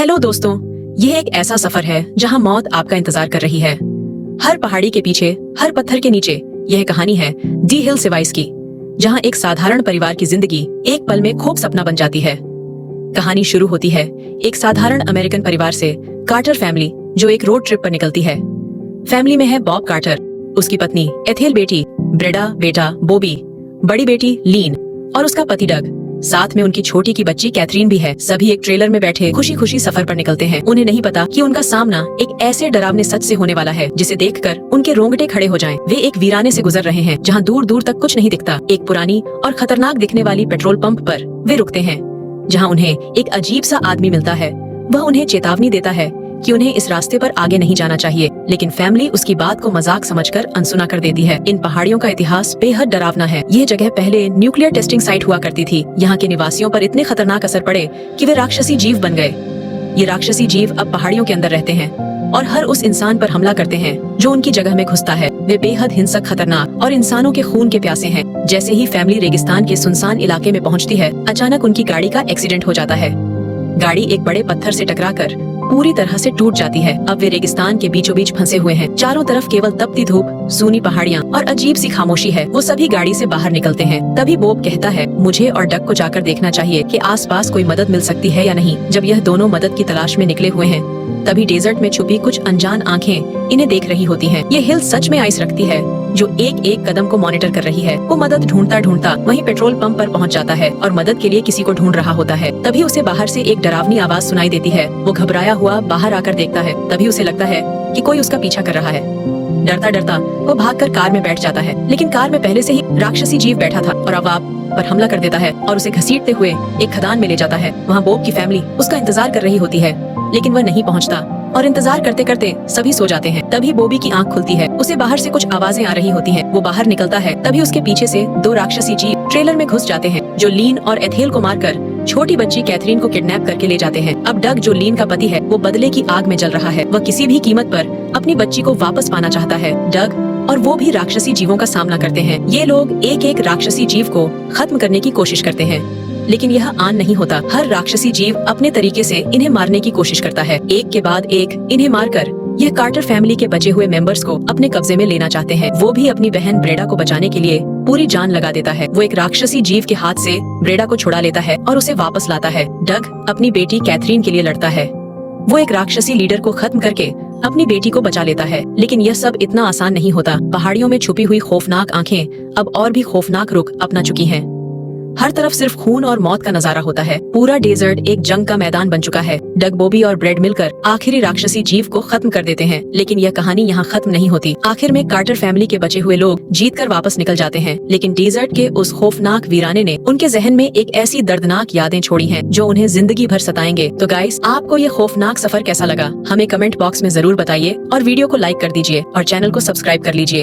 Hello दोस्तों, यह एक ऐसा सफर है जहां मौत आपका इंतजार कर रही है। हर पहाड़ी के पीछे, हर पत्थर के नीचे यह कहानी है दी हिल सिवाइस की, जहां एक साधारण परिवार की जिंदगी एक पल में खूब सपना बन जाती है। कहानी शुरू होती है एक साधारण अमेरिकन परिवार से, कार्टर फैमिली, जो एक रोड ट्रिप पर निकलती है। फैमिली में है बॉब कार्टर, उसकी पत्नी एथेल, बेटी ब्रेडा, बेटा बॉबी, बड़ी बेटी लीन और उसका पति डग। साथ में उनकी छोटी की बच्ची कैथरीन भी है। सभी एक ट्रेलर में बैठे खुशी खुशी सफर पर निकलते हैं। उन्हें नहीं पता कि उनका सामना एक ऐसे डरावने सच से होने वाला है जिसे देखकर उनके रोंगटे खड़े हो जाएं। वे एक वीराने से गुजर रहे हैं जहां दूर दूर तक कुछ नहीं दिखता। एक पुरानी और खतरनाक दिखने वाली पेट्रोल पंप पर वे रुकते हैं, जहां उन्हें एक अजीब सा आदमी मिलता है। वह उन्हें चेतावनी देता है कि उन्हें इस रास्ते पर आगे नहीं जाना चाहिए, लेकिन फैमिली उसकी बात को मजाक समझकर अनसुना कर देती है। इन पहाड़ियों का इतिहास बेहद डरावना है। ये जगह पहले न्यूक्लियर टेस्टिंग साइट हुआ करती थी। यहाँ के निवासियों पर इतने खतरनाक असर पड़े कि वे राक्षसी जीव बन गए। ये राक्षसी जीव अब पहाड़ियों के अंदर रहते हैं और हर उस इंसान पर हमला करते हैं जो उनकी जगह में घुसता है। वे बेहद हिंसक, खतरनाक और इंसानों के खून के प्यासे हैं। जैसे ही फैमिली रेगिस्तान के सुनसान इलाके में पहुँचती है, अचानक उनकी गाड़ी का एक्सीडेंट हो जाता है। गाड़ी एक बड़े पत्थर से टकराकर पूरी तरह से टूट जाती है। अब वे रेगिस्तान के बीचों बीच फंसे हुए हैं। चारों तरफ केवल तपती धूप, सूनी पहाड़ियाँ और अजीब सी खामोशी है। वो सभी गाड़ी से बाहर निकलते हैं। तभी बॉब कहता है, मुझे और डक को जाकर देखना चाहिए कि आसपास कोई मदद मिल सकती है या नहीं। जब यह दोनों मदद की तलाश में निकले हुए हैं, तभी डेजर्ट में छुपी कुछ अनजान आंखें इन्हें देख रही होती हैं। ये हिल सच में आइस रखती है जो एक एक कदम को मॉनिटर कर रही है। वो मदद ढूंढता ढूंढता वहीं पेट्रोल पंप पर पहुंच जाता है और मदद के लिए किसी को ढूंढ रहा होता है। तभी उसे बाहर से एक डरावनी आवाज सुनाई देती है। वो घबराया हुआ बाहर आकर देखता है। तभी उसे लगता है कि कोई उसका पीछा कर रहा है। डरता डरता वो भागकर कार में बैठ जाता है, लेकिन कार में पहले से ही राक्षसी जीव बैठा था और अब आप पर हमला कर देता है और उसे घसीटते हुए एक खदान में ले जाता है। वहाँ बॉब की फैमिली उसका इंतजार कर रही होती है, लेकिन वह नहीं पहुँचता और इंतजार करते करते सभी सो जाते हैं। तभी बॉबी की आंख खुलती है। उसे बाहर से कुछ आवाजें आ रही होती हैं। वो बाहर निकलता है। तभी उसके पीछे से दो राक्षसी जीव ट्रेलर में घुस जाते हैं, जो लीन और एथेल को मारकर छोटी बच्ची कैथरीन को किडनैप करके ले जाते हैं। अब डग, जो लीन का पति है, वो बदले की आग में जल रहा है। वह किसी भी कीमत पर अपनी बच्ची को वापस पाना चाहता है। डग और वो भी राक्षसी जीवों का सामना करते हैं। ये लोग एक एक राक्षसी जीव को खत्म करने की कोशिश करते हैं, लेकिन यह आन नहीं होता। हर राक्षसी जीव अपने तरीके से इन्हें मारने की कोशिश करता है। एक के बाद एक इन्हें मारकर यह कार्टर फैमिली के बचे हुए मेंबर्स को अपने कब्जे में लेना चाहते हैं। वो भी अपनी बहन ब्रेडा को बचाने के लिए पूरी जान लगा देता है। वो एक राक्षसी जीव के हाथ से ब्रेडा को छुड़ा लेता है और उसे वापस लाता है। डग अपनी बेटी कैथरीन के लिए लड़ता है। वो एक राक्षसी लीडर को खत्म करके अपनी बेटी को बचा लेता है, लेकिन यह सब इतना आसान नहीं होता। पहाड़ियों में छुपी हुई खौफनाक आंखें अब और भी खौफनाक रुख अपना चुकी हैं। हर तरफ सिर्फ खून और मौत का नजारा होता है। पूरा डेजर्ट एक जंग का मैदान बन चुका है। डग, बॉबी और ब्रेड मिलकर आखिरी राक्षसी जीव को खत्म कर देते हैं, लेकिन यह कहानी यहाँ खत्म नहीं होती। आखिर में कार्टर फैमिली के बचे हुए लोग जीतकर वापस निकल जाते हैं, लेकिन डेजर्ट के उस खौफनाक वीराने ने उनके जहन में एक ऐसी दर्दनाक यादें छोड़ी हैं जो उन्हें जिंदगी भर सताएंगे। तो गाइस, आपको ये खौफनाक सफर कैसा लगा? हमें कमेंट बॉक्स में जरूर बताइए और वीडियो को लाइक कर दीजिए और चैनल को सब्सक्राइब कर लीजिए।